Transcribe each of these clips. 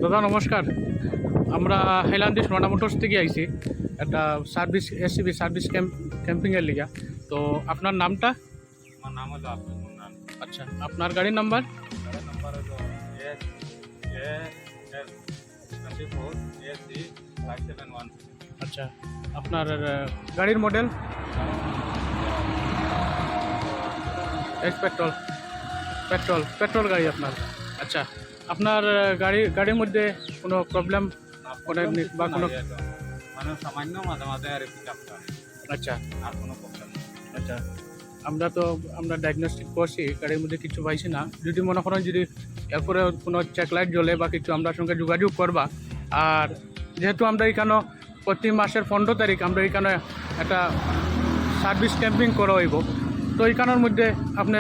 দাদা নমস্কার। আমরা হাইলান্দি সোনা মোটরস থেকে আইছি একটা সার্ভিস এসিবি সার্ভিস ক্যাম্পিংয়ের লিগা। তো আপনার নামটা? আমার নাম হলো আব্দুল মুন্নান। আচ্ছা, আপনার গাড়ির নাম্বার? গাড়ির নাম্বার হলো AS24AC5716। আচ্ছা, আপনার গাড়ির model? X petrol petrol petrol গাড়ি আপনার। আচ্ছা, আপনার গাড়ির মধ্যে কোনো প্রবলেম বা কোনো? মানে সামান্য মাঝে মাঝে আর পিকআপটা। আচ্ছা আর কোনো প্রবলেম নেই। আচ্ছা, আমরা ডায়াগনস্টিক করছি, গাড়ির মধ্যে কিছু পাইছি না। যদি মনে করেন যদি এরপরে কোনো চেক লাইট জ্বলে বা কিছু, আমরা সঙ্গে যোগাযোগ করবা। আর যেহেতু আমরা এখানে প্রতি মাসের 15 তারিখ আমরা এখানে একটা সার্ভিস ক্যাম্পিং করা হইব, তো এইখানের মধ্যে আপনি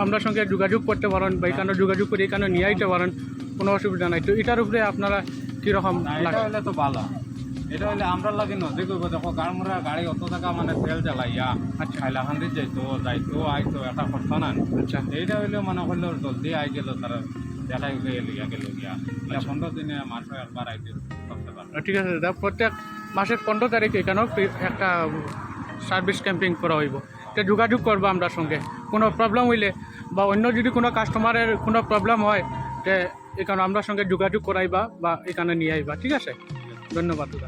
আমরা সঙ্গে যোগাযোগ করতে পারেন বা এখানে যোগাযোগ করে এখানে নিয়ে আইতে পারেন, কোনো অসুবিধা নাই। তো এটার উপরে আপনারা কীরকম না, এটা লাগে? হলে তো ভালো। এটা হলে আমরা লাগে নদী করবো, দেখো গাড়মুড়া গাড়ি অত টাকা মানে তেল জ্বালাইয়া আচ্ছা হাইলাকান্দি যাইতো আইতো এটা করতো না। আচ্ছা এইটা হইলে মনে করলো জলদি আই গেল, তারা দেখাই লিয়া গেল গিয়া 15 দিনে মাসে একবার আইতে করতে পারবে। ঠিক আছে দাদা, প্রত্যেক মাসের 15 তারিখ এখানেও একটা সার্ভিস ক্যাম্পিং করা হইব। তো যোগাযোগ করবো আমরা সঙ্গে, কোনো প্রবলেম হইলে বা অন্য যদি কোনো কাস্টমারের কোনো প্রবলেম হয়, যে এখানে আমরা সঙ্গে যোগাযোগ করাইবা বা এখানে নিয়ে আইবা। ঠিক আছে, ধন্যবাদ দাদা।